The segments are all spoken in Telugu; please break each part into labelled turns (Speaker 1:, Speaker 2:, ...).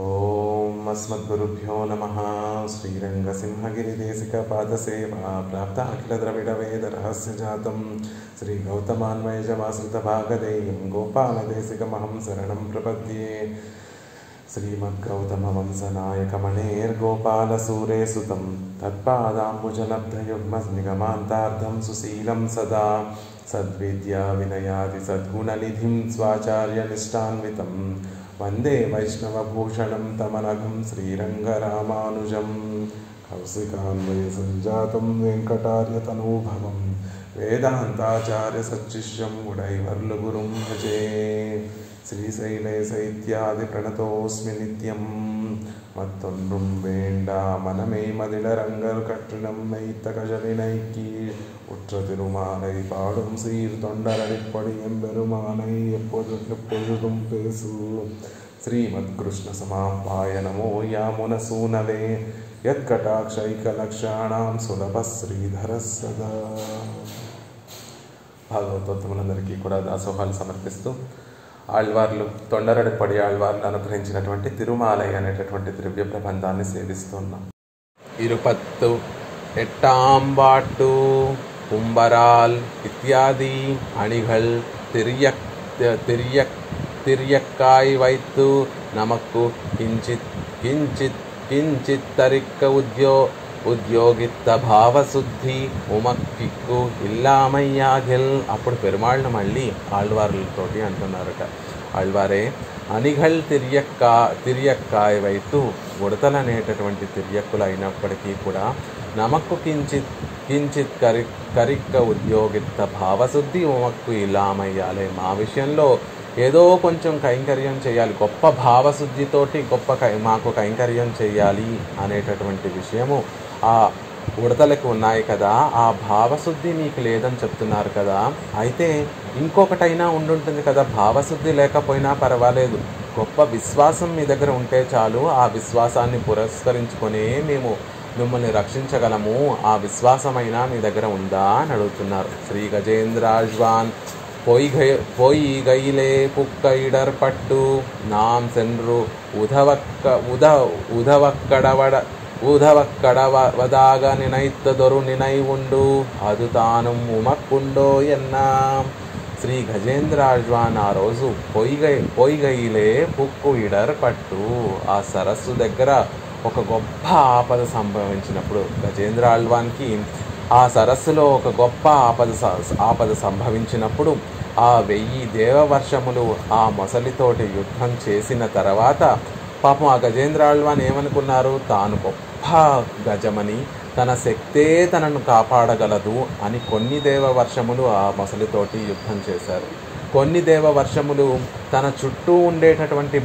Speaker 1: ఓం అస్మద్గురుభ్యో నమః. శ్రీరంగసింహగిరిదేశికపాదసేవా ప్రాప్త అఖిల ద్రవిడ వేద రహస్య జాతం శ్రీ గౌతమాన్వయజమాశ్రితభాగదేయం గోపాలదేశికమహం శరణం ప్రపద్యే. శ్రీమద్గౌతమవంశనాయకమణేర్గోపాలసూరే సుతం తత్పాదాంబుజలబ్ధయుగ్మనిగమాంతార్థం సుశీలం సదా సద్విద్యా వినయాది సద్గుణనిధిం స్వాచార్యనిష్టాన్వితం వందే వైష్ణవభూషణం తమనఘం శ్రీరంగరామానుజం. కౌశికాన్వయ సంజాతం వెంకటార్యతనూభవం వేదాంతాచార్య సచ్చిష్యం ఉడైవర్లు గురుం భజే. శ్రీశైలేశ ఇత్యాది ప్రణతోస్మి నిత్యం మత్తొన్றும் வேண்டா மனமே மதிலரங்கர் கற்றினம் நைத்த கஜலினைக்கி உற்ற திருமாலை பாடும் சீர் தொண்டரடிப்படி எம்பெருமானை எப்பொழுதும் பேசு. శ్రీమద్ కృష్ణ సమాపాయ నమో యామునసూనవే యత్కటాక్షైకలక్షాణం సులభ శ్రీధర సదా. భాగవతోత్తములందరికీ కూడా దాసోహాలు సమర్పిస్తూ ఆళ్వార్లు తొండరడిపడి ఆళ్వార్లు అనుగ్రహించినటువంటి తిరుమాలై అనేటటువంటి దివ్య ప్రబంధాన్ని సేవిస్తున్నాం. ఇరుపత్తు ఎట్టాంబాట్టు కుంబరాల్ ఇత్యాది అణిగల్ తిరియక్కాయ్ వైత్తు నమక్కు కించిత్తరిక్క ఉద్యోగిత్త భావశుద్ధి ఉమక్కిక్కు ఇల్లామయ్యాగిల్. అప్పుడు పెరుమాళ్ళను మళ్ళీ ఆళ్వార్లతోటి అంటున్నారట, ఆళ్వారే అనిఘల్ తిరియక్కాయ వైతు ఉడతలనేటటువంటి తిరియక్కులు అయినప్పటికీ కూడా నమక్కు కించిత్ కరిక్క ఉద్యోగిత్త భావశుద్ధి ఉమక్కు ఇల్లామయ్యాలే. మా విషయంలో ఏదో కొంచెం కైంకర్యం చేయాలి, గొప్ప భావశుద్ధితోటి మాకు కైంకర్యం చేయాలి అనేటటువంటి విషయము ఆ ఉడతలకు ఉన్నాయి కదా. ఆ భావశుద్ధి మీకు లేదని చెప్తున్నారు కదా, అయితే ఇంకొకటైనా ఉండుంటుంది కదా. భావశుద్ధి లేకపోయినా పర్వాలేదు, గొప్ప విశ్వాసం మీ దగ్గర ఉంటే చాలు. ఆ విశ్వాసాన్ని పురస్కరించుకొనే మేము మిమ్మల్ని రక్షించగలము. ఆ విశ్వాసమైనా మీ దగ్గర ఉందా అని అడుగుతున్నారు. శ్రీ గజేంద్రాజ్వాన్ పోయి గైలే పుక్క ఇడర్ పట్టు నాం సెన్రు ఉధవక్కడవదాగ నినైత్తదొరు నినై ఉండు అది తాను ఉమక్కుండో ఎన్నా. శ్రీ గజేంద్రాజ్వాన్ ఆ రోజు పొయ్యిగైలే పుక్కు ఇడర్ పట్టు, ఆ సరస్సు దగ్గర ఒక గొప్ప ఆపద సంభవించినప్పుడు గజేంద్రాళ్వాన్కి ఆ సరస్సులో ఒక గొప్ప ఆపద సంభవించినప్పుడు ఆ 1000 దేవవర్షములు ఆ మొసలితోటి యుద్ధం చేసిన తర్వాత పాపం ఆ గజేంద్రాళ్వాన్ ఏమనుకున్నారు, తాను గొప్ప గజమని, తన శక్తే తనను కాపాడగలదు అని కొన్ని దేవవర్షములు ఆ మొసలితోటి యుద్ధం చేశారు. కొన్ని దేవవర్షములు తన చుట్టూ ఉండేటటువంటి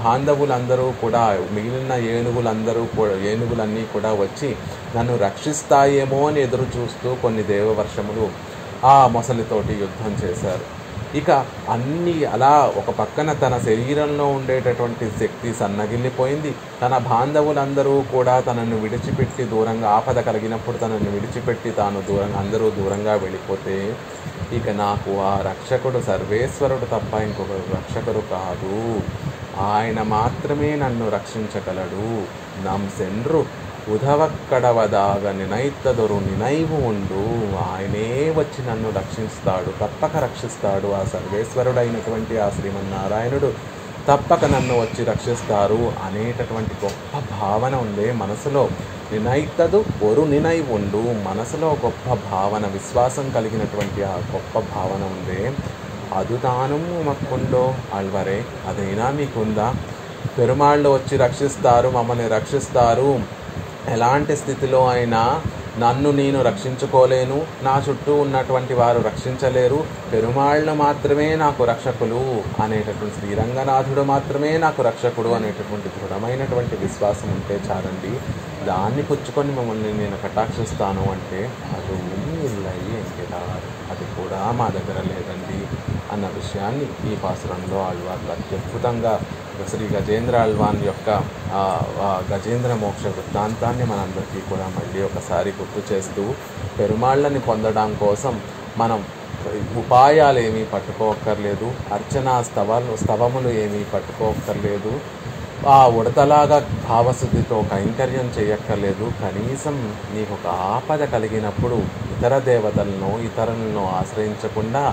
Speaker 1: బాంధవులందరూ కూడా, మిగిలిన ఏనుగులన్నీ కూడా వచ్చి నన్ను రక్షిస్తాయేమో అని ఎదురు చూస్తూ కొన్ని దేవవర్షములు ఆ మొసలితోటి యుద్ధం చేశారు. ఇక అన్నీ అలా ఒక పక్కన తన శరీరంలో ఉండేటటువంటి శక్తి సన్నగిల్లిపోయింది. తన బాంధవులందరూ కూడా తనను విడిచిపెట్టి దూరంగా, ఆపద కలిగినప్పుడు తనను విడిచిపెట్టి అందరూ దూరంగా వెళ్ళిపోతే ఇక నాకు ఆ రక్షకుడు సర్వేశ్వరుడు తప్ప ఇంకొక రక్షకుడు కాదు, ఆయన మాత్రమే నన్ను రక్షించగలడు. నం సెన్రు ఉధవక్కడవదాగ నినైత్తదొరు నినైవు ఉండు, ఆయనే వచ్చి నన్ను రక్షిస్తాడు, తప్పక రక్షిస్తాడు. ఆ సర్వేశ్వరుడైనటువంటి ఆ శ్రీమన్నారాయణుడు తప్పక నన్ను వచ్చి రక్షిస్తారు అనేటటువంటి గొప్ప భావన ఉందే మనసులో. నినైత్తదు ఒరు నినై ఉండు, మనసులో గొప్ప భావన, విశ్వాసం కలిగినటువంటి ఆ గొప్ప భావన ఉందే. అది తాను మక్కుండో ఆళ్వారే, అదైనా మీకుందా? పెరుమాళ్ళు వచ్చి రక్షిస్తారు, మమ్మల్ని రక్షిస్తారు. ఎలాంటి స్థితిలో అయినా నన్ను నేను రక్షించుకోలేను, నా చుట్టూ ఉన్నటువంటి వారు రక్షించలేరు, పెరుమాళ్ళు మాత్రమే నాకు రక్షకులు అనేటటువంటి, శ్రీరంగనాథుడు మాత్రమే నాకు రక్షకుడు అనేటటువంటి దృఢమైనటువంటి విశ్వాసం ఉంటే చాలండి. దాన్ని పుచ్చుకొని మమ్మల్ని నేను కటాక్షిస్తాను అంటే అది ఇల్లయి ఎంకిరారు, అది కూడా మా దగ్గర లేదండి అన్న విషయాన్ని ఈ పాసురంలో ఆళ్వార్లు అత్యద్భుతంగా శ్రీ గజేంద్రాళ్వాన్ యొక్క గజేంద్ర మోక్ష వృత్తాంతాన్ని మనందరికీ కూడా మళ్ళీ ఒకసారి గుర్తు చేస్తూ, పెరుమాళ్ళని పొందడం కోసం మనం ఉపాయాలు ఏమీ పట్టుకోక్కర్లేదు, అర్చనా స్తవములు ఏమీ పట్టుకోక్కర్లేదు, ఆ ఉడతలాగా భావశుద్ధితో కైంకర్యం చేయక్కర్లేదు. కనీసం నీకు ఒక ఆపద కలిగినప్పుడు ఇతర దేవతలను ఇతరులను ఆశ్రయించకుండా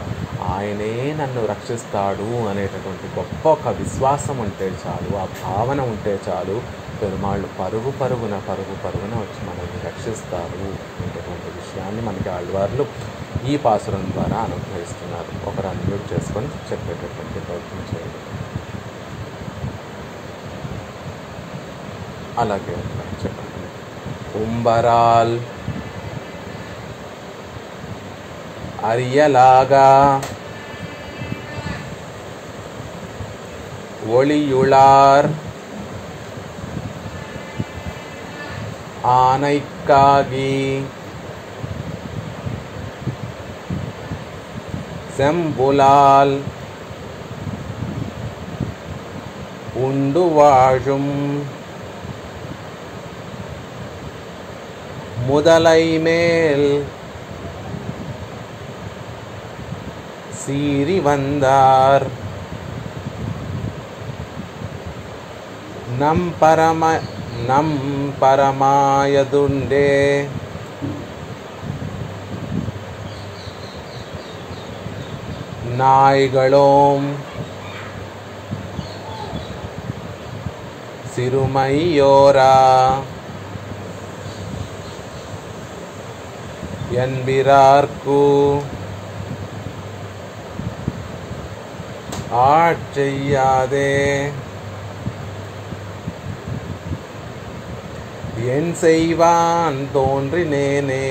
Speaker 1: ఆయనే నన్ను రక్షిస్తాడు అనేటటువంటి గొప్ప ఒక విశ్వాసం ఉంటే చాలు, ఆ భావన ఉంటే చాలు, పెరుమాళ్ళు పరుగు పరుగున వచ్చి మనల్ని రక్షిస్తారు అనేటటువంటి విషయాన్ని మనకి ఆళ్వార్లు ఈ పాసురం ద్వారా అనుగ్రహిస్తున్నారు. ఒకరు అన్మ్యూట్ చేసుకొని చెప్పేటటువంటి ప్రయత్నం చేయండి. అలాగే చెప్పండి. ఉంబరాల్ అరియలాగా ஒளியுளார் ஆனைக்காகி செம்புலால் உண்டு வாழும் முதலை மேல் சீறி வந்தார் நம் பரமாயதுண்டே நாய்களோம் சிறுமையோரா என்பிரார்க்கு ஆட்செய்யாதே என் செய்வான் தோன்றினேனே.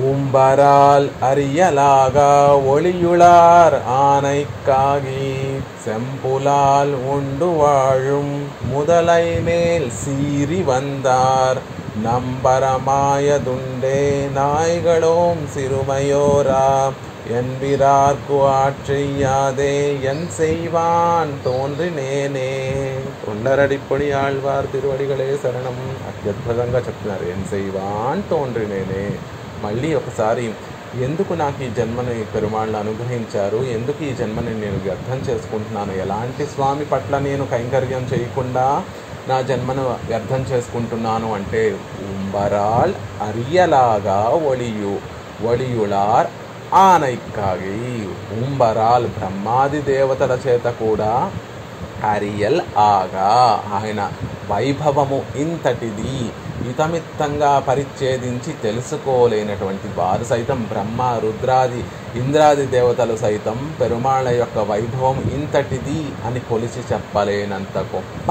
Speaker 1: உம்பரால் அரியலாகா ஒளியுளார் ஆனைக்காகி செம்புலால் உண்டு வாழும் முதலை மேல் சீறி வந்தார் நம்பரமாயதுண்டே நாய்களோம் சிறுமையோரா என்பிரார்க்கு ஆட்செய்யாதே என் செய்வான் తోండ్రినేనే. తొండరడిప్పొడి ఆళ్వార్ తిరువడిగలే శరణం. అత్యద్భుతంగా చెప్తున్నారు. ఎన్ செய்வான் తోండ్రినేనే. మళ్ళీ ఒకసారి ఎందుకు నాకు ఈ జన్మని పెరుమాళ్ళు అనుగ్రహించారు, ఎందుకు ఈ జన్మని నేను వ్యర్థం చేసుకుంటున్నాను, ఎలాంటి స్వామి పట్ల నేను కైంకర్యం చేయకుండా నా జన్మను వ్యర్థం చేసుకుంటున్నాను అంటే ఉంబరాల్ అరియలాగా ఒడియుళార్ ఆనైక్కాగి. ఉంబరాల్ బ్రహ్మాది దేవతల చేత కూడా అరియల్ ఆగా ఆయన వైభవము ఇంతటిది ఇతమిత్తంగా పరిచ్ఛేదించి తెలుసుకోలేనటువంటి వారు సైతం బ్రహ్మ రుద్రాది ఇంద్రాది దేవతలు సైతం పెరుమాళ్ళ యొక్క వైభవం ఇంతటిది అని కొలిచి చెప్పలేనంత గొప్ప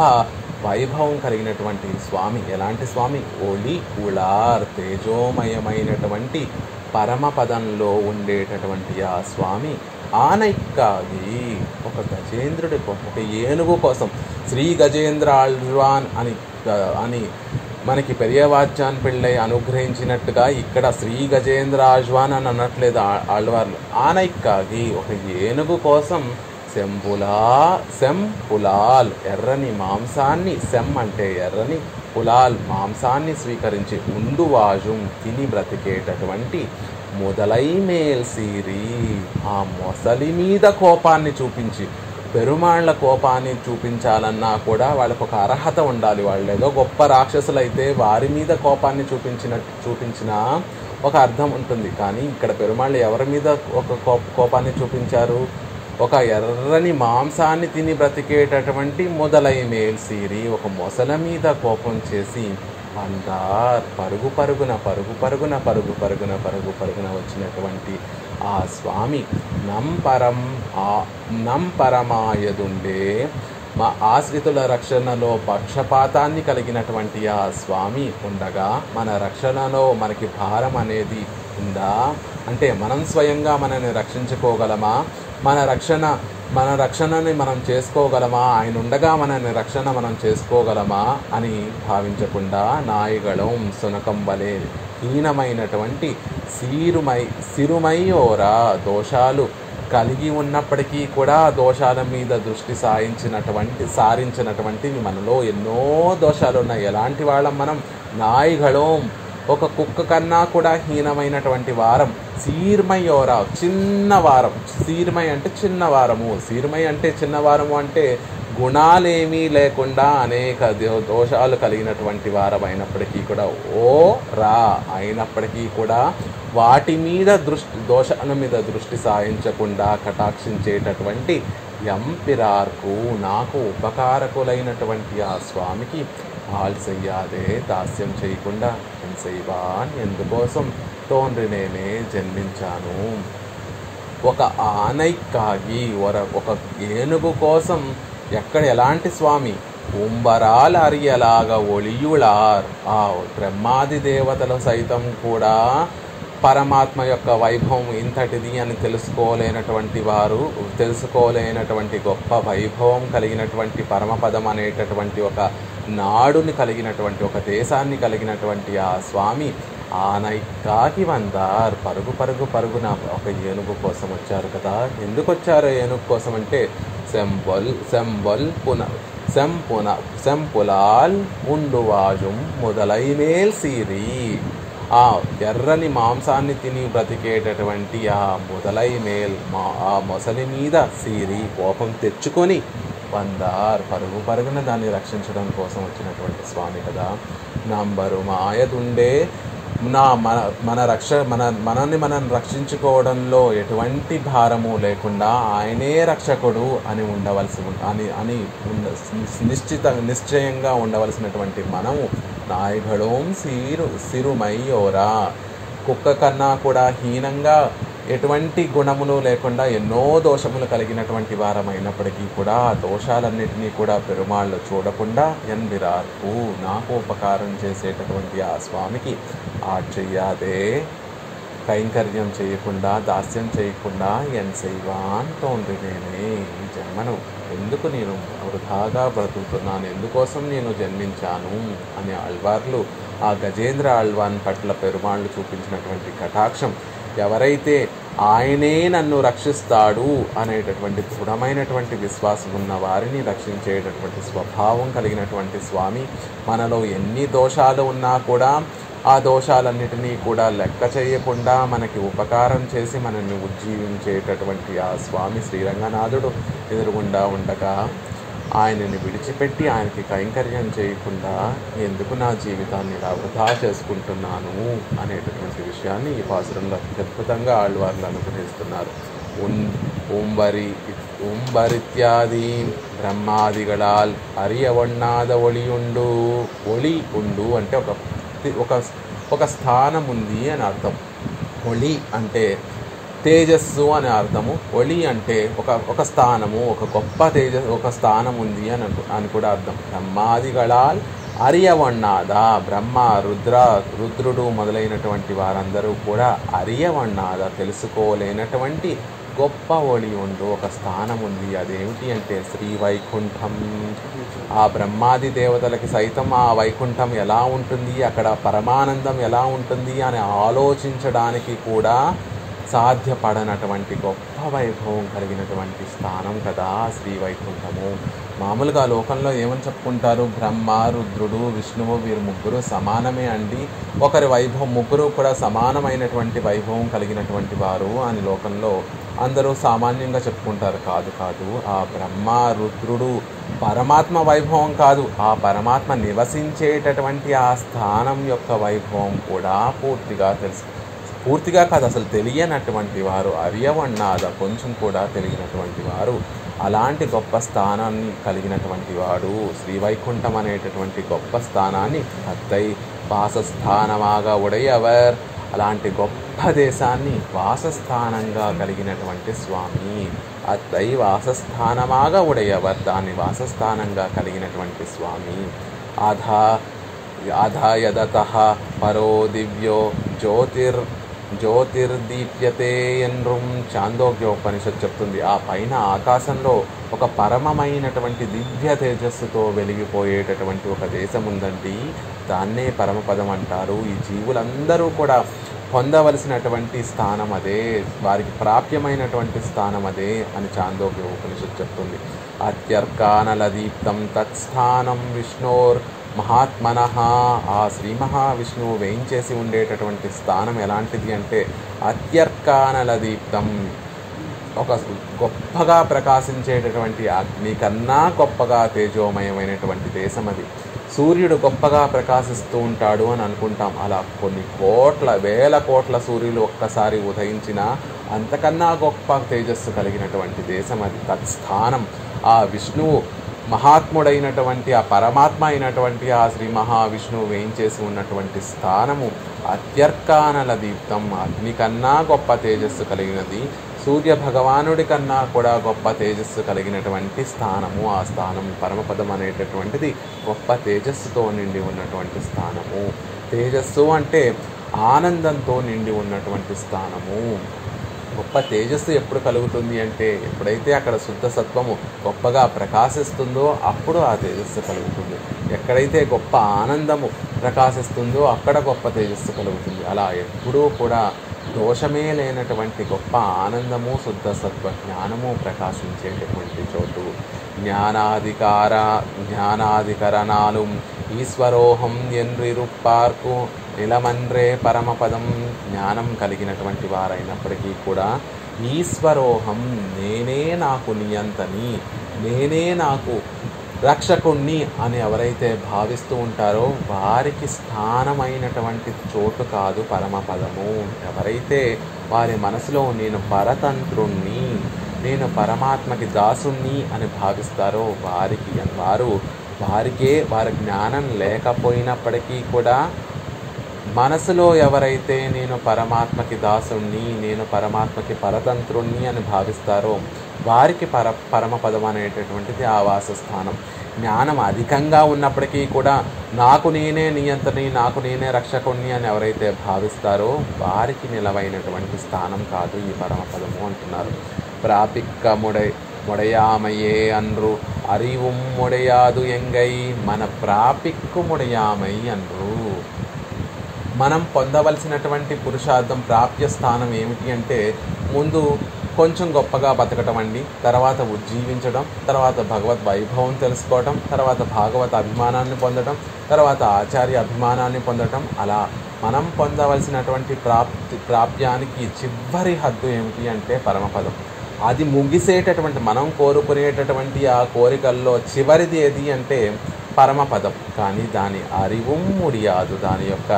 Speaker 1: వైభవం కలిగినటువంటి స్వామి. ఎలాంటి స్వామి? ఒళి ఉళార్ తేజోమయమైనటువంటి పరమపదంలో ఉండేటటువంటి ఆ స్వామి ఆనైక్కాగి ఒక గజేంద్రుడి కోసం, ఒక ఏనుగు కోసం శ్రీ గజేంద్ర ఆళ్వాన్ అని మనకి పెరియవాచ్యాన్ పిళ్ళై అనుగ్రహించినట్టుగా ఇక్కడ శ్రీ గజేంద్ర ఆళ్వాన్ అని అనట్లేదు ఆళ్వార్లు. ఆనైక్కాగి ఒక ఏనుగు కోసం సెంపులాల్ ఎర్రని మాంసాన్ని, సెం అంటే ఎర్రని, పులాల్ మాంసాన్ని స్వీకరించి ఉండువాజుం తిని బ్రతికేటటువంటి మొదలై మేల్సీరి ఆ మొసలి మీద కోపాన్ని చూపించి, పెరుమాళ్ల కోపాన్ని చూపించాలన్నా కూడా వాళ్ళకు ఒక అర్హత ఉండాలి. వాళ్ళు ఏదో గొప్ప రాక్షసులైతే వారి మీద కోపాన్ని చూపించిన ఒక అర్థం ఉంటుంది. కానీ ఇక్కడ పెరుమాళ్ళు ఎవరి మీద ఒక కోపాన్ని చూపించారు? ఒక ఎర్రని మాంసాన్ని తిని బ్రతికేటటువంటి మొదలై మేల్సీరి ఒక మొసల మీద కోపం చేసి అందార్ పరుగు పరుగున వచ్చినటువంటి ఆ స్వామి నంపరమాయదుండే మా ఆశ్రితుల రక్షణలో పక్షపాతాన్ని కలిగినటువంటి ఆ స్వామి ఉండగా మన రక్షణలో మనకి భారం అనేది ఉందా? అంటే మనం స్వయంగా మనల్ని రక్షించుకోగలమా? మన రక్షణని మనం చేసుకోగలమా? ఆయన ఉండగా మనం చేసుకోగలమా అని భావించకుండా నాయగళం సునకం వలె హీనమైనటువంటి సిరుమయ్యోరా దోషాలు కలిగి ఉన్నప్పటికీ కూడా దోషాల మీద దృష్టి సారించినటువంటి మనలో ఎన్నో దోషాలు ఉన్నాయి. ఎలాంటి వాళ్ళం మనం? నాయిగళం, ఒక కుక్క కన్నా కూడా హీనమైనటువంటి వారం. సీర్మయోరా, చిన్నవారం. సీర్మై అంటే చిన్నవారము. సీర్మై అంటే చిన్నవారము అంటే గుణాలేమీ లేకుండా అనేక దోషాలు కలిగినటువంటి వారం అయినప్పటికీ కూడా, ఓ రా అయినప్పటికీ కూడా వాటి మీద దోషాల మీద దృష్టి సాయించకుండా కటాక్షించేటటువంటి ఎంపిరార్కు, నాకు ఉపకారకులైనటువంటి ఆ స్వామికి ఆల్ చెయ్యాదే, దాస్యం చేయకుండా ఎన్ செய்வான், ఎందుకోసం తోన్రినేనే జన్మించాను. ఒక ఆనైక్కాగి, ఒక ఏనుగు కోసం ఎలాంటి స్వామి? ఉంబరాల్ అరియలాగా ఒళియుళార్, ఆ బ్రహ్మాది దేవతలు సైతం కూడా పరమాత్మ యొక్క వైభవం ఇంతటిది అని తెలుసుకోలేనటువంటి గొప్ప వైభవం కలిగినటువంటి పరమపదం అనేటటువంటి ఒక నాడుని కలిగినటువంటి, ఒక దేశాన్ని కలిగినటువంటి ఆ స్వామి ఆనైక్కాకి వందార్, పరుగున ఒక ఏనుగు కోసం వచ్చారు కదా. ఎందుకు వచ్చారు ఏనుగు కోసం అంటే, సెంపులాల్ ఉండువాజుం మొదలైమేల్ సీరి, ఆ ఎర్రని మాంసాన్ని తిని బ్రతికేటటువంటి ఆ మొదలైమేల్, ఆ మొసలి మీద సీరి కోపం తెచ్చుకొని వందార్, పరుగున దాన్ని రక్షించడం కోసం వచ్చినటువంటి స్వామి కదా. నంబరు మాయదుండే, మనల్ని మనం రక్షించుకోవడంలో ఎటువంటి భారము లేకుండా ఆయనే రక్షకుడు అని నిశ్చయంగా ఉండవలసినటువంటి మనము నాయగళం సిరుమయ్యోరా, కుక్క కన్నా కూడా హీనంగా ఎటువంటి గుణములు లేకుండా ఎన్నో దోషములు కలిగినటువంటి వారమైనప్పటికీ కూడా ఆ దోషాలన్నిటినీ కూడా పెరుమాళ్ళు చూడకుండా ఎన్విరార్కు, నాకు ఉపకారం చేసేటటువంటి ఆ స్వామికి చెయ్యాదే, కైంకర్యం చేయకుండా, దాస్యం చేయకుండా ఎన్ செய்வான் తోన్రినేనే, ఈ జన్మను ఎందుకు నేను వృధాగా బ్రతుకుతున్నాను, ఎందుకోసం నేను జన్మించాను అని ఆళ్వార్లు ఆ గజేంద్ర ఆళ్వాన్ పట్ల పెరుమాళ్ళు చూపించినటువంటి కటాక్షం, ఎవరైతే ఆయనే నన్ను రక్షిస్తాడు అనేటటువంటి దృఢమైనటువంటి విశ్వాసం ఉన్న వారిని రక్షించేటటువంటి స్వభావం కలిగినటువంటి స్వామి, మనలో ఎన్ని దోషాలు ఉన్నా కూడా ఆ దోషాలన్నిటినీ కూడా లెక్క చేయకుండా మనకి ఉపకారం చేసి మనల్ని ఉజ్జీవించేటటువంటి ఆ స్వామి శ్రీరంగనాథుడు ఎదురుగుండా ఉండగా ఆయనని విడిచిపెట్టి ఆయనకి కైంకర్యం చేయకుండా ఎందుకు నా జీవితాన్ని ఇలా వృధా చేసుకుంటున్నాను అనేటటువంటి విషయాన్ని ఈ పాసురంలో అద్భుతంగా ఆళ్వార్లు అనుగ్రహిస్తున్నారు. ఉంబరిత్యాది బ్రహ్మాదిగళాల్ అరియవണ്ണాద ఒళియుండు, ఒళి ఉండు అంటే ఒక స్థానం ఉంది అని అర్థం. ఒళి అంటే తేజస్సు అని అర్థము. ఒళి అంటే ఒక స్థానము, ఒక గొప్ప ఒక స్థానం ఉంది అని కూడా అర్థం. బ్రహ్మాదిగళాల్ అరియవണ്ണాద, బ్రహ్మ రుద్రుడు మొదలైనటువంటి వారందరూ కూడా అరియవണ്ണాద, తెలుసుకోలేనటువంటి గొప్ప ఒళి ఉండు, ఒక స్థానం ఉంది. అదేమిటి అంటే శ్రీవైకుంఠం. ఆ బ్రహ్మాది దేవతలకి సైతం ఆ వైకుంఠం ఎలా ఉంటుంది, అక్కడ పరమానందం ఎలా ఉంటుంది అని ఆలోచించడానికి కూడా సాధ్యపడనటువంటి గొప్ప వైభవం కలిగినటువంటి స్థానం కదా శ్రీవైకుంఠము. మామూలుగా లోకంలో ఏమని చెప్పుకుంటారు? బ్రహ్మ, రుద్రుడు, విష్ణువు వీరు ముగ్గురు సమానమే అండి, ఒకరి వైభవం, ముగ్గురు కూడా సమానమైనటువంటి వైభవం కలిగినటువంటి వారు అని లోకంలో అందరూ సామాన్యంగా చెప్పుకుంటారు. కాదు, ఆ బ్రహ్మ రుద్రుడు పరమాత్మ వైభవం కాదు, ఆ పరమాత్మ నివసించేటటువంటి ఆ స్థానం యొక్క వైభవం కూడా పూర్తిగా కాదు, అసలు తెలియనటువంటి వారు, అరియవన్నాద కొంచెం కూడా తెలియనటువంటి వారు. అలాంటి గొప్ప స్థానాన్ని కలిగినటువంటి వాడు శ్రీవైకుంఠం అనేటటువంటి గొప్ప స్థానాన్ని అత్తై వాసస్థానమాగా ఉడయవర్, అలాంటి గొప్ప దేశాన్ని వాసస్థానంగా కలిగినటువంటి స్వామి. అత్తై వాసస్థానమాగా ఉడయవర్, దాన్ని వాసస్థానంగా కలిగినటువంటి స్వామి. ఆధాయదతః పరో దివ్యో జ్యోతిర్దీప్యతే ఎన్రుం, చాందోగ్యోపనిషత్ చెప్తుంది. ఆ పైన ఆకాశంలో ఒక పరమమైనటువంటి దివ్య తేజస్సుతో వెలిగిపోయేటటువంటి ఒక దేశం ఉందండి, దాన్నే పరమపదం అంటారు. ఈ జీవులందరూ కూడా పొందవలసినటువంటి స్థానం అదే, వారికి ప్రాప్యమైనటువంటి స్థానం అదే అని చాందోగ్య ఉపనిషత్తు చెప్తుంది. అత్యర్కానలదీప్తం తత్స్థానం విష్ణోర్ మహాత్మనః. ఆ శ్రీ మహావిష్ణువు వేయించేసి ఉండేటటువంటి స్థానం ఎలాంటిది అంటే అత్యర్కానలదీప్తం, ఒక గొప్పగా ప్రకాశించేటటువంటి అగ్ని కన్నా గొప్పగా తేజోమయమైనటువంటి దేశం అది. సూర్యుడు గొప్పగా ప్రకాశిస్తూ ఉంటాడు అని అనుకుంటాం. అలా కొన్ని వేల కోట్ల సూర్యులు ఒక్కసారి ఉదయించినా అంతకన్నా గొప్ప తేజస్సు కలిగినటువంటి దేశం అది. తత్స్థానం ఆ విష్ణువు మహాత్ముడైనటువంటి ఆ పరమాత్మ అయినటువంటి ఆ శ్రీ మహావిష్ణువు వేయించేసి ఉన్నటువంటి స్థానము అత్యర్కానల దీప్తం, అగ్ని కన్నా గొప్ప తేజస్సు కలిగినది, సూర్య భగవానుడి కన్నా కూడా గొప్ప తేజస్సు కలిగినటువంటి స్థానము. ఆ స్థానం పరమపదం అనేటటువంటిది గొప్ప తేజస్సుతో నిండి ఉన్నటువంటి స్థానము. తేజస్సు అంటే ఆనందంతో నిండి ఉన్నటువంటి స్థానము. గొప్ప తేజస్సు ఎప్పుడు కలుగుతుంది అంటే ఎప్పుడైతే అక్కడ శుద్ధ సత్వము గొప్పగా ప్రకాశిస్తుందో అప్పుడు ఆ తేజస్సు కలుగుతుంది. ఎక్కడైతే గొప్ప ఆనందము ప్రకాశిస్తుందో అక్కడ గొప్ప తేజస్సు కలుగుతుంది. అలా ఎప్పుడూ కూడా దోషమే లేనటువంటి గొప్ప ఆనందము, శుద్ధ సత్వ జ్ఞానము ప్రకాశించేటటువంటి చోటు. జ్ఞానాధికరణాలు ఈశ్వరోహం ఎన్రిరుప్పార్కు నిలమన్రే పరమపదం. జ్ఞానం కలిగినటువంటి వారైనప్పటికీ కూడా ఈశ్వరోహం, నేనే నాకు నియంతని, నేనే నాకు రక్షకుణ్ణి అని ఎవరైతే భావిస్తూ ఉంటారో వారికి స్థానమైనటువంటి చోటు కాదు పరమపదము. ఎవరైతే వారి మనసులో నేను పరతంత్రుణ్ణి, నేను పరమాత్మకి దాసుణ్ణి అని భావిస్తారో వారికే వారి జ్ఞానం లేకపోయినప్పటికీ కూడా మనసులో ఎవరైతే నేను పరమాత్మకి దాసుణ్ణి, నేను పరమాత్మకి పరతంత్రుణ్ణి అని భావిస్తారో వారికి పరమపదం అనేటటువంటిది ఆవాస స్థానం. జ్ఞానం అధికంగా ఉన్నప్పటికీ కూడా నాకు నేనే నియంత్రణి, నాకు నేనే రక్షకుణ్ణి అని ఎవరైతే భావిస్తారో వారికి నిలవైనటువంటి స్థానం కాదు ఈ పరమపదము అంటున్నారు. ప్రాపిక్క ముడయామయే అన్రు అరివుం ముడయాదు ఎంగై. మన ప్రాపిక్కు ముడయామై అన్రు. మనం పొందవలసినటువంటి పురుషార్థం, ప్రాప్య స్థానం ఏమిటి అంటే ముందు కొంచెం గొప్పగా బతకటం అండి, తర్వాత ఉజ్జీవించడం, తర్వాత భగవద్ వైభవం తెలుసుకోవటం, తర్వాత భాగవత అభిమానాన్ని పొందడం, తర్వాత ఆచార్య అభిమానాన్ని పొందటం. అలా మనం పొందవలసినటువంటి ప్రాప్యానికి చివరి హద్దు ఏమిటి అంటే పరమపదం. అది ముగిసేటటువంటి మనం కోరుకునేటటువంటి ఆ కోరికల్లో చివరిది ఏది అంటే పరమపదం. కానీ దాని అరివు ముడియాదు, దాని యొక్క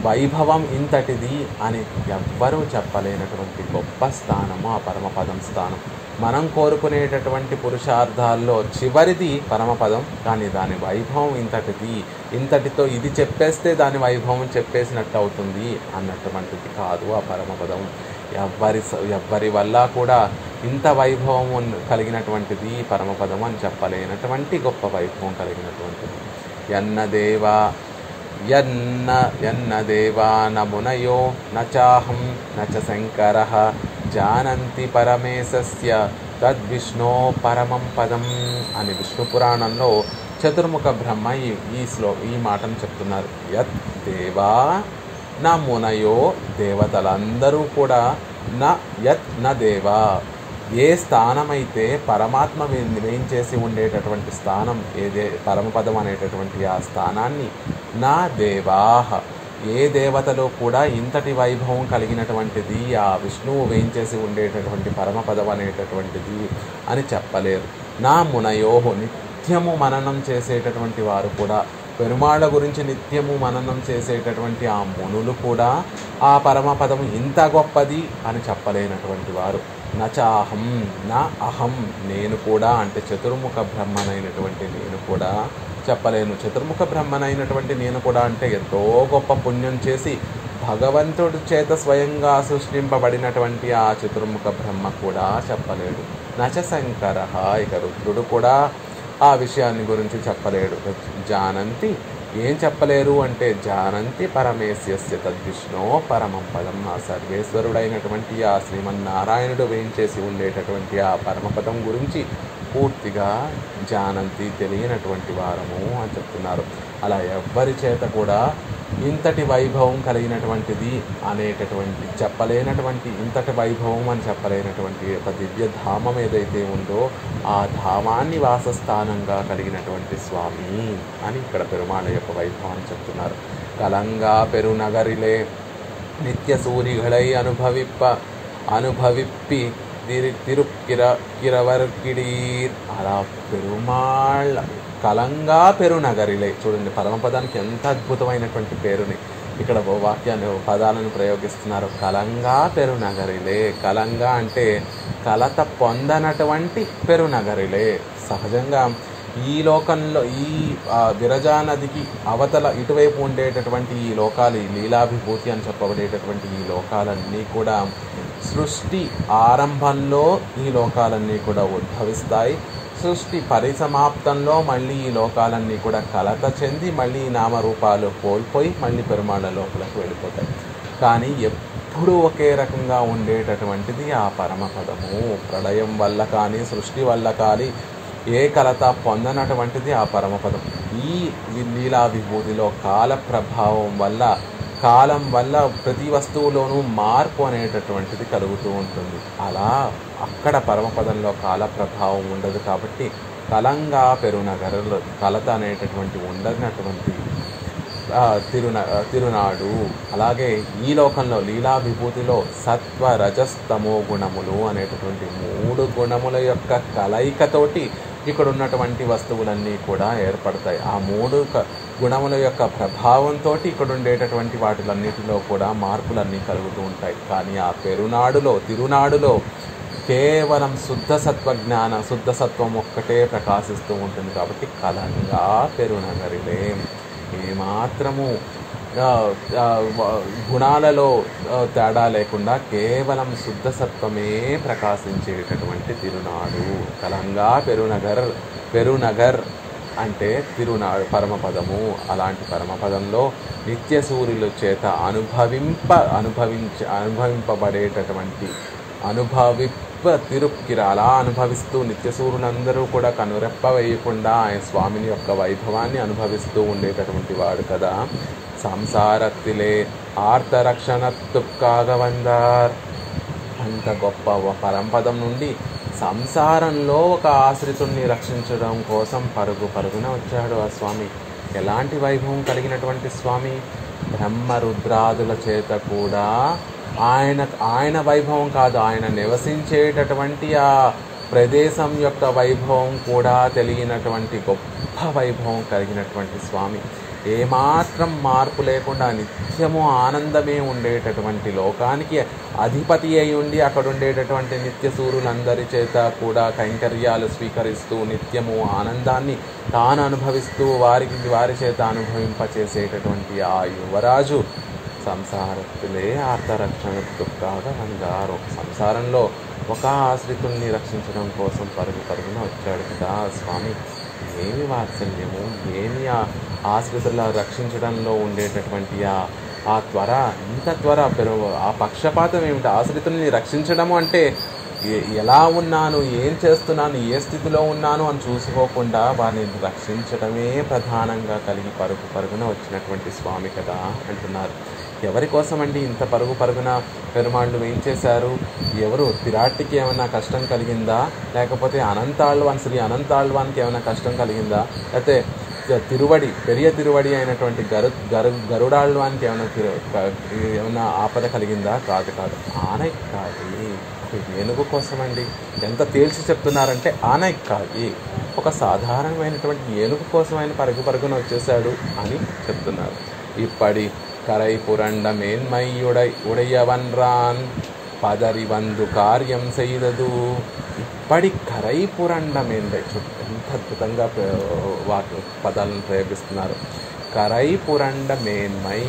Speaker 1: వైభవం ఇంతటిది అని ఎవ్వరూ చెప్పలేనటువంటి గొప్ప స్థానము ఆ పరమపదం స్థానం. మనం కోరుకునేటటువంటి పురుషార్థాల్లో చివరిది పరమపదం, కానీ దాని వైభవం ఇంతటిది, ఇంతటితో ఇది చెప్పేస్తే దాని వైభవం చెప్పేసినట్టు అవుతుంది అన్నటువంటిది కాదు ఆ పరమపదం. ఎవ్వరి వల్ల కూడా ఇంత వైభవం కలిగినటువంటిది పరమపదం అని చెప్పలేనటువంటి గొప్ప వైభవం కలిగినటువంటిది. యన్న దేవా నమునయో నచాహం నచ శంకరః జానంతి పరమేశస్య తద్విష్ణో పరమం పదం అని విష్ణు పురాణంలో చతుర్ముఖ బ్రహ్మ ఈ మాటను చెప్తున్నారు. యత్ దేవా నా మునయో, దేవతలందరూ కూడా యత్ న దేవా, ఏ స్థానమైతే పరమాత్మ వేయించేసి ఉండేటటువంటి స్థానం ఏదే పరమపదం అనేటటువంటి ఆ స్థానాన్ని నా దేవాహ, ఏ దేవతలో కూడా ఇంతటి వైభవం కలిగినటువంటిది ఆ విష్ణువు వేయించేసి ఉండేటటువంటి పరమపదం అనేటటువంటిది అని చెప్పలేరు. నా మునయోహో, నిత్యము మననం చేసేటటువంటి వారు కూడా, పెరుమాళ్ళ గురించి నిత్యము మననం చేసేటటువంటి ఆ మునులు కూడా ఆ పరమపదం ఇంత గొప్పది అని చెప్పలేనటువంటి వారు. నచాహం, నా అహం, నేను కూడా అంటే చతుర్ముఖ బ్రహ్మనైనటువంటి నేను కూడా చెప్పలేను. చతుర్ముఖ బ్రహ్మనైనటువంటి నేను కూడా అంటే ఎంతో గొప్ప పుణ్యం చేసి భగవంతుడి చేత స్వయంగా సృష్టింపబడినటువంటి ఆ చతుర్ముఖ బ్రహ్మ కూడా చెప్పలేడు. నచ శంకర, ఇక రుద్రుడు కూడా ఆ విషయాన్ని గురించి చెప్పలేడు. జానంతి, ఏం చెప్పలేరు అంటే జానంతి పరమేశ్యస్య తద్విష్ణో పరమం పదం. ఆ సర్వేశ్వరుడైనటువంటి ఆ శ్రీమన్నారాయణుడు వేయించేసి ఉండేటటువంటి ఆ పరమపదం గురించి పూర్తిగా జానంతి, తెలియనటువంటి వారము అని చెప్తున్నారు. అలా ఎవ్వరి చేత కూడా ఇంతటి వైభవం కలిగినటువంటిది అనేటటువంటి చెప్పలేనటువంటి ఇంతటి వైభవం అని చెప్పలేనటువంటి ఒక దివ్య ధామం ఏదైతే ఉందో ఆ ధామాన్ని వాసస్థానంగా కలిగినటువంటి స్వామి అని ఇక్కడ పెరుమాళ యొక్క వైభవాన్ని చెప్తున్నారు. కలంగా పెరునగరిలే నిత్య సూరిగళై అనుభవిప్పి తిరుక్కిరవర్కిడీర్. అలా పెరుమాళ్ కలంగా పెరునగరిలే. చూడండి, పరమపదానికి ఎంత అద్భుతమైనటువంటి పేరుని ఇక్కడ వాక్యాన్ని పదాలను ప్రయోగిస్తున్నారు. కలంగా పెరునగరిలే. కలంగా అంటే కలత పొందనటువంటి పెరునగరిలే. సహజంగా ఈ లోకంలో ఈ విరజా నదికి అవతల ఇటువైపు ఉండేటటువంటి ఈ లోకాలు, ఈ లీలాభిభూతి అని చెప్పబడేటటువంటి ఈ లోకాలన్నీ కూడా సృష్టి ఆరంభంలో ఈ లోకాలన్నీ కూడా ఉద్భవిస్తాయి. సృష్టి పరిసమాప్తంలో మళ్ళీ ఈ లోకాలన్నీ కూడా కలత చెంది మళ్ళీ ఈ నామరూపాలు కోల్పోయి మళ్ళీ పెరుమాళ లోపలకు వెళ్ళిపోతాయి. కానీ ఎప్పుడూ ఒకే రకంగా ఉండేటటువంటిది ఆ పరమపదము. ప్రళయం వల్ల కానీ సృష్టి వల్ల కానీ ఏ కలత పొందనటువంటిది ఆ పరమపదం. ఈ లీలా విభూతిలో కాల ప్రభావం వల్ల, కాలం వల్ల ప్రతి వస్తువులోనూ మార్పు అనేటటువంటిది కలుగుతూ ఉంటుంది. అలా అక్కడ పరమపదంలో కాల ప్రభావం ఉండదు కాబట్టి కలంగా పెరునగరులు కలత అనేటటువంటి ఉండనటువంటి తిరునాడు. అలాగే ఈ లోకంలో లీలా విభూతిలో సత్వ రజస్తమో గుణములు అనేటటువంటి 3 గుణముల యొక్క కలయికతోటి ఇక్కడ ఉన్నటువంటి వస్తువులన్నీ కూడా ఏర్పడతాయి. ఆ 3 గుణముల యొక్క ప్రభావంతో ఇక్కడ ఉండేటటువంటి వాటిలన్నిటిలో కూడా మార్పులన్నీ కలుగుతూ ఉంటాయి. కానీ ఆ తిరునాడులో కేవలం శుద్ధ సత్వం ఒక్కటే ప్రకాశిస్తూ ఉంటుంది. కాబట్టి కలంగా పెరునగరిలే. ఏమాత్రము గుణాలలో తేడా లేకుండా కేవలం శుద్ధ సత్వమే ప్రకాశించేటటువంటి తిరునాడు. కలంగా పెరునగర్ అంటే తిరునాడు పరమపదము. అలాంటి పరమపదంలో నిత్య సూర్యుల చేత అనుభవింపబడేటటువంటి తిరుక్కిర అలా అనుభవిస్తూ నిత్యసూరులందరూ కూడా కనురెప్ప వేయకుండా ఆయన స్వామిని యొక్క వైభవాన్ని అనుభవిస్తూ ఉండేటటువంటి వాడు కదా. సంసారత్తిలే ఆర్తరక్షణత్తుక్కాగ వందార్. అంత గొప్ప పరంపదం నుండి సంసారంలో ఒక ఆశ్రితుణ్ణి రక్షించడం కోసం పరుగున వచ్చాడు ఆ స్వామి. ఎలాంటి వైభవం కలిగినటువంటి స్వామి! బ్రహ్మరుద్రాదుల చేత కూడా ఆయన వైభవం కాదు, ఆయన నివసించేటటువంటి ఆ ప్రదేశం యొక్క వైభవం కూడా తెలియనటువంటి గొప్ప వైభవం కలిగినటువంటి స్వామి. ఏమాత్రం మార్పు లేకుండా నిత్యము ఆనందమే ఉండేటటువంటి లోకానికి అధిపతి అయి ఉండి అక్కడ ఉండేటటువంటి నిత్య సూర్యులందరి చేత కూడా కైంకర్యాలు స్వీకరిస్తూ నిత్యము ఆనందాన్ని తాను అనుభవిస్తూ వారి చేత అనుభవింపచేసేటటువంటి ఆ యువరాజు సంసారత్తులే ఆర్తరక్షణత్తుక్కాగా వందారు. సంసారంలో ఒక ఆశ్రితుల్ని రక్షించడం కోసం పరుగున వచ్చాడు కదా స్వామి. ఏమి వాత్సల్యము, ఏమి ఆ ఆశ్రితుల రక్షించడంలో ఉండేటటువంటి ఆ త్వర, ఇంత త్వర ఆ పక్షపాతం ఏమిటి? ఆశ్రితుల్ని రక్షించడము అంటే ఎలా ఉన్నాను, ఏం చేస్తున్నాను, ఏ స్థితిలో ఉన్నాను అని చూసుకోకుండా వారిని రక్షించడమే ప్రధానంగా కలిగి పరుగున వచ్చినటువంటి స్వామి కదా అంటున్నారు. ఎవరి కోసమండి ఇంత పరుగున పెరుమాళ్ళు ఏం చేశారు? ఎవరు పిరాట్టికి ఏమైనా కష్టం కలిగిందా? లేకపోతే శ్రీ అనంతాళ్వానికి ఏమైనా కష్టం కలిగిందా? లేకపోతే పెరియ తిరువడి అయినటువంటి గరుడాళ్వానికి ఏమైనా ఆపద కలిగిందా? కాదు. ఆనైక్కాయి ఏనుగు కోసమండి. ఎంత తేల్చి చెప్తున్నారంటే ఆనైక్కాయి ఒక సాధారణమైనటువంటి ఏనుగు కోసం ఆయన పరుగున వచ్చేసాడు అని చెప్తున్నారు. ఇప్పటి కరై పురండ మేన్మయ్యుడయ్యవన్రాన్ పదరి వందు కార్యం చేయదు. ఇప్పటి కరై పురండ మేన్మై. ఎంత అద్భుతంగా పదాలను ప్రయోగిస్తున్నారు. కరై పురండ మేన్మై,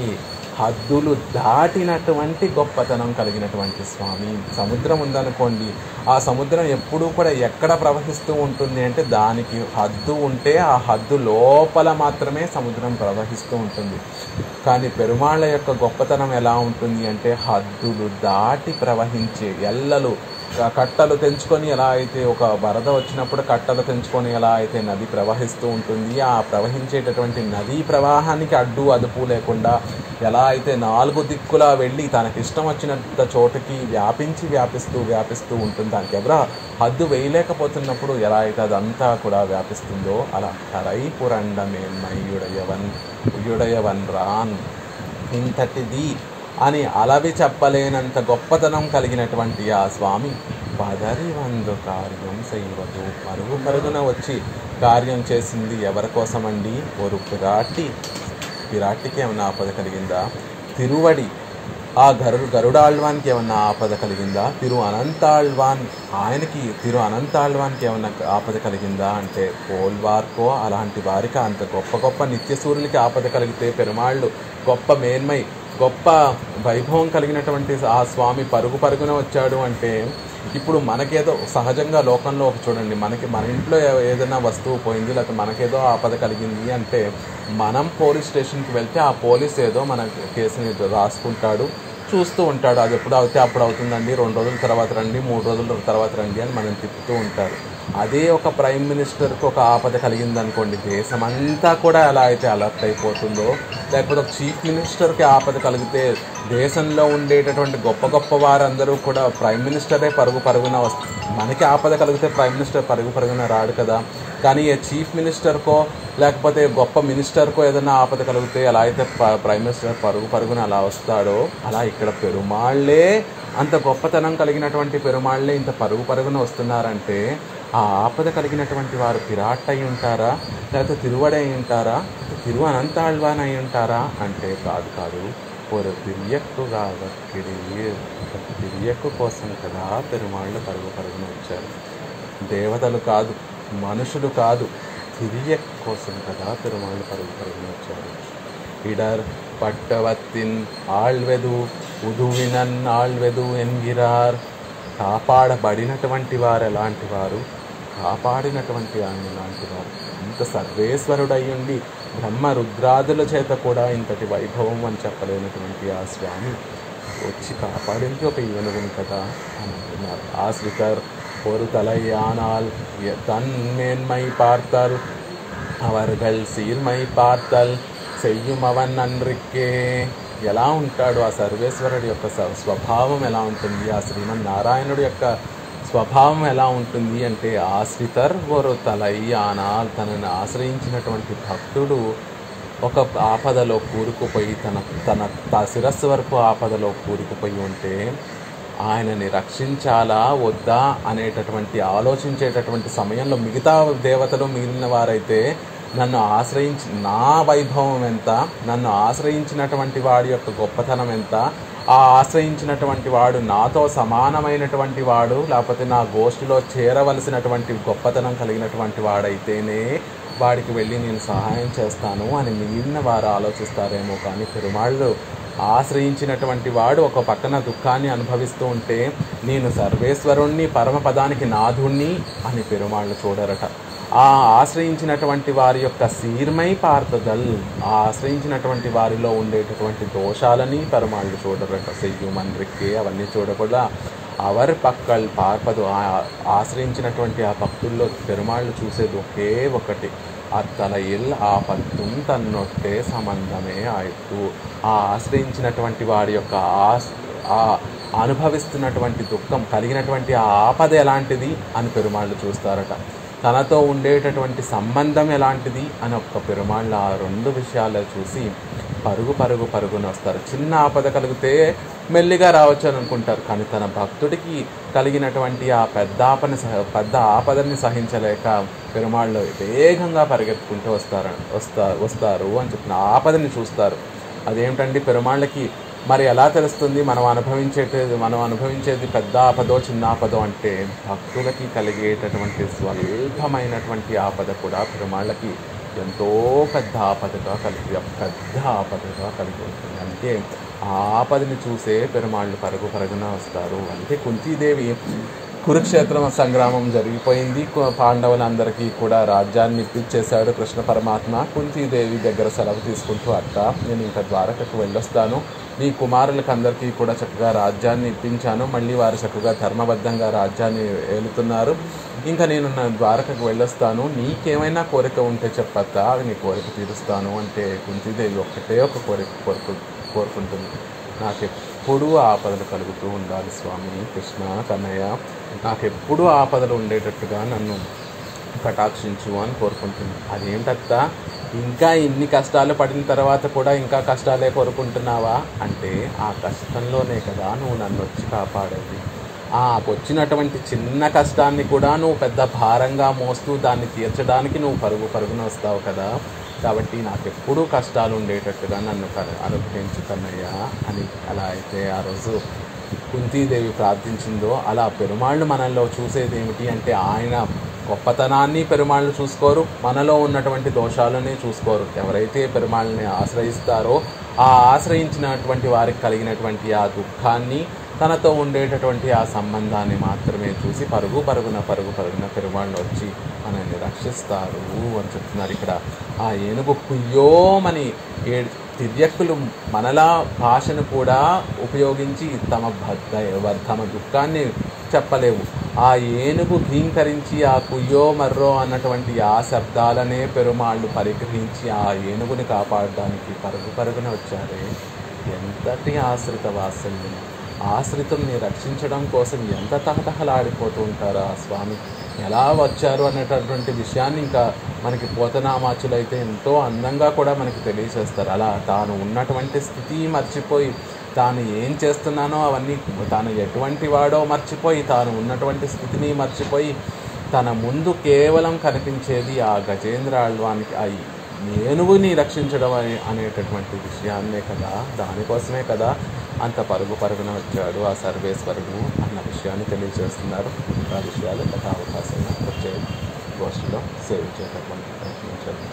Speaker 1: హద్దులు దాటినటువంటి గొప్పతనం కలిగినటువంటి స్వామి. సముద్రం ఉందనుకోండి, ఆ సముద్రం ఎప్పుడూ కూడా ఎక్కడ ప్రవహిస్తూ ఉంటుంది అంటే దానికి హద్దు ఉంటే ఆ హద్దు లోపల మాత్రమే సముద్రం ప్రవహిస్తూ ఉంటుంది. కానీ పెరుమాళ్ళ యొక్క గొప్పతనం ఎలా ఉంటుంది అంటే హద్దులు దాటి ప్రవహించే, ఎల్లలు కట్టలు తెంచుకొని ఎలా అయితే ఒక వరద వచ్చినప్పుడు కట్టలు తెంచుకొని ఎలా అయితే నది ప్రవహిస్తూ ఉంటుంది, ఆ ప్రవహించేటటువంటి నదీ ప్రవాహానికి అడ్డు అదుపు లేకుండా ఎలా అయితే 4 దిక్కులా వెళ్ళి తనకిష్టం వచ్చినంత చోటుకి వ్యాపిస్తూ ఉంటుంది. దానికి ఎవరో హద్దు వేయలేకపోతున్నప్పుడు ఎలా అయితే అదంతా కూడా వ్యాపిస్తుందో అలా కరై పురండమేన్మై యుడయవన్ రాన్ ఇంతటిది అని అలవి చెప్పలేనంత గొప్పతనం కలిగినటువంటి ఆ స్వామి పదరి వందు కార్యం చేయవదు, పరుగున వచ్చి కార్యం చేసింది ఎవరి కోసమండి? ఒక పిరాటికి ఏమన్నా ఆపద కలిగిందా? తిరువడి ఆ గరుడాళ్వానికి ఏమన్నా ఆపద కలిగిందా? తిరు అనంతాళ్వానికి ఏమన్నా ఆపద కలిగిందా అంటే పోల్వార్కో అలాంటి వారికి అంత గొప్ప నిత్యసూరులకి ఆపద కలిగితే పెరుమాళ్ళు గొప్ప మేన్మై గొప్ప వైభవం కలిగినటువంటి ఆ స్వామి పరుగున వచ్చాడు అంటే, ఇప్పుడు మనకేదో సహజంగా లోకంలో చూడండి, మన ఇంట్లో ఏదైనా వస్తువు పోయింది లేకపోతే మనకేదో ఆపద కలిగింది అంటే మనం పోలీస్ స్టేషన్కి వెళ్తే ఆ పోలీస్ ఏదో మన కేసుని రాసుకుంటాడు, చూస్తూ ఉంటాడు. అది ఎప్పుడు అవుతే అప్పుడు అవుతుందండి, 2 రోజుల తర్వాత రండి, 3 రోజుల తర్వాత రండి అని మనం తిప్పుతూ ఉంటారు. అదే ఒక ప్రైమ్ మినిస్టర్కి ఒక ఆపద కలిగిందనుకోండి, దేశమంతా కూడా ఎలా అయితే అలర్ట్ అయిపోతుందో, లేకపోతే ఒక చీఫ్ మినిస్టర్కి ఆపద కలిగితే దేశంలో ఉండేటటువంటి గొప్ప వారందరూ కూడా ప్రైమ్ మినిస్టరే పరుగున వస్తారు. మనకి ఆపద కలిగితే ప్రైమ్ మినిస్టర్ పరుగున రాడు కదా. కానీ ఏ చీఫ్ మినిస్టర్కో లేకపోతే గొప్ప మినిస్టర్కో ఏదైనా ఆపద కలిగితే ఎలా అయితే ప్రైమ్ మినిస్టర్ పరుగున అలా వస్తాడో, అలా ఇక్కడ పెరుమాళ్లే అంత గొప్పతనం కలిగినటువంటి పెరుమాళ్లే ఇంత పరుగున వస్తున్నారంటే ఆ ఆపద కలిగినటువంటి వారు పిరాట్ అయి ఉంటారా, లేకపోతే తిరువడి అయి ఉంటారా, తిరు అనంతాళ్వాన్ అయి ఉంటారా అంటే కాదు. ஒரு తిరియక్కుగా తిరియక్కు కోసం కదా పెరుమాళ్ళు పరుగున వచ్చారు. దేవతలు కాదు, మనుషులు కాదు, తిరియక్కు కోసం కదా పెరుమాళ్ళు పరుగున వచ్చారు. இடர் பட்டவத்தின் ఆళ్వెదు ఉదువినన్ ఆళ్వెదు ఎన్గిరార్, కాపాడబడినటువంటి వారు ఎలాంటి వారు, కాపాడినటువంటి ఆయన ఎలాంటి వారు. ఇంత సర్వేశ్వరుడయ్యుండి బ్రహ్మ రుద్రాదుల చేత కూడా ఇంతటి వైభవం అని చెప్పలేనటువంటి ఆ స్వామి వచ్చి కాపాడింది ఒక ఏనుగుని కదా అని అంటున్నారు. ఆశ్రితర్ ஒரு தலையானால் தன் மேன்மை பார்த்தால் அவர்கள் சீர்மை பார்த்தல் చెయ్యం అవన్ నన్రిక్కే. ఎలా ఉంటాడు ఆ సర్వేశ్వరుడి యొక్క స్వభావం ఎలా ఉంటుంది, ఆ శ్రీమన్నారాయణుడి యొక్క స్వభావం ఎలా ఉంటుంది అంటే ఆశ్రితర్ ఒరు తలయ్యానాల్, తనని ఆశ్రయించినటువంటి భక్తుడు ఒక ఆపదలో కూరుకుపోయి తన శిరస్సు వరకు ఆపదలో కూరుకుపోయి ఉంటే ఆయనని రక్షించాలా వద్దా అనేటటువంటి ఆలోచించేటటువంటి సమయంలో మిగతా దేవతలు మిగిలిన వారైతే నన్ను నా వైభవం ఎంత, నన్ను ఆశ్రయించినటువంటి వాడి యొక్క గొప్పతనం ఎంత, ఆ ఆశ్రయించినటువంటి వాడు నాతో సమానమైనటువంటి వాడు లేకపోతే నా గోష్ఠిలో చేరవలసినటువంటి గొప్పతనం కలిగినటువంటి వాడైతేనే వాడికి వెళ్ళి నేను సహాయం చేస్తాను అని మిగిలిన వారు ఆలోచిస్తారేమో. కానీ పెరుమాళ్ళు ఆశ్రయించినటువంటి వాడు ఒక పక్కన దుఃఖాన్ని అనుభవిస్తూ ఉంటే నేను సర్వేశ్వరుణ్ణి పరమపదానికి నాథుణ్ణి అని పెరుమాళ్ళు చూడరట. ఆ ఆశ్రయించినటువంటి వారి యొక్క సీర్మై పార్తదల్, ఆ ఆశ్రయించినటువంటి వారిలో ఉండేటటువంటి దోషాలని పెరుమాళ్ళు చూడరట. సెయ్యుమన్రిక్కే అవన్నీ చూడకుండా అవర్ పక్కల్ పార్పదు, ఆశ్రయించినటువంటి ఆ భక్తుల్లో పెరుమాళ్ళు చూసేది ఒకే ఒకటి, అత్తలయిల్ ఆ పత్తుం తన్నొట్టే సంబంధమే ఆయుత్తు. ఆ ఆశ్రయించినటువంటి వాడి యొక్క ఆ అనుభవిస్తున్నటువంటి దుఃఖం కలిగినటువంటి ఆ ఆపద ఎలాంటిది అని పెరుమాళ్ళు చూస్తారట. తనతో ఉండేటటువంటి సంబంధం ఎలాంటిది అని ఒక్క పెరుమాళ్ళు ఆ 2 విషయాలు చూసి పరుగున వస్తారు. చిన్న ఆపద కలిగితే మెల్లిగా రావచ్చు అని అనుకుంటారు. కానీ తన భక్తుడికి కలిగినటువంటి ఆ పెద్ద ఆపదని సహించలేక పెరుమాళ్ళు వేగంగా పరిగెత్తుకుంటూ వస్తారు అని చెప్పిన ఆపదని చూస్తారు. అదేమిటండి పెరుమాళ్ళకి మరి ఎలా తెలుస్తుంది మనం అనుభవించేది పెద్ద ఆపదో చిన్న ఆపదో అంటే భక్తులకి కలిగేటటువంటి స్వల్పమైనటువంటి ఆపద కూడా పెరుమాళ్ళకి ఎంతో పెద్ద ఆపదగా కలిగి ఉంటుంది. అంటే ఆ ఆపదని చూసే పెరుమాళ్ళు పరుగున వస్తారు. అంటే కుంతీదేవి కురుక్షేత్రం సంగ్రామం జరిగిపోయింది. పాండవులందరికీ కూడా రాజ్యాన్ని ఇప్పించేశాడు కృష్ణ పరమాత్మ. కుంతీదేవి దగ్గర సెలవు తీసుకుంటూ, అక్క నేను ఇంకా ద్వారకకు వెళ్ళొస్తాను, నీ కుమారులకు అందరికీ కూడా చక్కగా రాజ్యాన్ని ఇప్పించాను, మళ్ళీ వారు చక్కగా ధర్మబద్ధంగా రాజ్యాన్ని ఏలుతున్నారు, ఇంకా నేను నా ద్వారకకు వెళ్ళొస్తాను, నీకేమైనా కోరిక ఉంటే చెప్పత్తా, నీ కోరిక తీరుస్తాను అంటే కుంతీదేవి ఒక కోరుకుంటుంది, నాకెప్పుడూ ఆపదలు కలుగుతూ ఉండాలి స్వామి కృష్ణ కన్నయ్య, నాకెప్పుడూ ఆపదలు ఉండేటట్టుగా నన్ను కటాక్షించు అని కోరుకుంటుంది. అదేంటత్తా ఇంకా ఇన్ని కష్టాలు పడిన తర్వాత కూడా ఇంకా కష్టాలే కోరుకుంటున్నావా అంటే, ఆ కష్టంలోనే కదా నువ్వు నన్ను వచ్చి కాపాడేది. ఆ వచ్చినటువంటి చిన్న కష్టాన్ని కూడా నువ్వు పెద్ద భారంగా మోస్తూ దాన్ని తీర్చడానికి నువ్వు పరుగున వస్తావు కదా, కాబట్టి నాకెప్పుడూ కష్టాలు ఉండేటట్టుగా నన్ను అనుగ్రహించు కన్నయ్య అని. అలా అయితే ఆ రోజు కుంతీదేవి ప్రార్థించిందో, అలా పెరుమాళ్ళు మనల్లో చూసేది ఏమిటి అంటే, ఆయన గొప్పతనాన్ని పెరుమాళ్ళు చూసుకోరు, మనలో ఉన్నటువంటి దోషాలనే చూసుకోరు. ఎవరైతే పెరుమాళ్ళని ఆశ్రయిస్తారో ఆ ఆశ్రయించినటువంటి వారికి కలిగినటువంటి ఆ దుఃఖాన్ని, తనతో ఉండేటటువంటి ఆ సంబంధాన్ని మాత్రమే చూసి పరుగున పెరుమాళ్ళు వచ్చి మనల్ని రక్షిస్తారు అని చెప్తున్నారు. ఇక్కడ ఆ ఏనుగు కుయ్యోమని తిర్యక్కులు మనలా భాషను కూడా ఉపయోగించి తమ దుఃఖాన్ని చెప్పలేవు. ఆ ఏనుగు ఘీంకరించి ఆ కుయ్యో మర్రో అన్నటువంటి ఆ శబ్దాలనే పెరుమాళ్ళు పరిగ్రహించి ఆ ఏనుగుని కాపాడడానికి పరుగున వచ్చారే. ఎంతటి ఆశ్రిత వాత్సల్యం! ఆశ్రితుల్ని రక్షించడం కోసం ఎంత తహతహలాడిపోతూ ఉంటారు ఆ స్వామి. ఎలా వచ్చారు అనేటటువంటి విషయాన్ని ఇంకా మనకి పోతనామాచులైతే ఎంతో అందంగా కూడా మనకి తెలియజేస్తారు. అలా తాను ఉన్నటువంటి స్థితి మర్చిపోయి, తాను ఏం చేస్తున్నానో అవన్నీ, తాను ఎటువంటి వాడో మర్చిపోయి, తాను ఉన్నటువంటి స్థితిని మర్చిపోయి, తన ముందు కేవలం కనిపించేది ఆ గజేంద్ర ఆళ్వానికి ఆ ఏనుగుని రక్షించడం అనేటటువంటి విషయాన్నే కదా, దానికోసమే కదా అంత పరుగున వచ్చాడు ఆ సర్వేశ్వరుడు అన్న విషయాన్ని తెలియజేస్తున్నారు. ఆ విషయాలు కథ అవకాశంగా వచ్చే గోష్ఠిలో సేవించేటటువంటి ప్రయత్నించారు.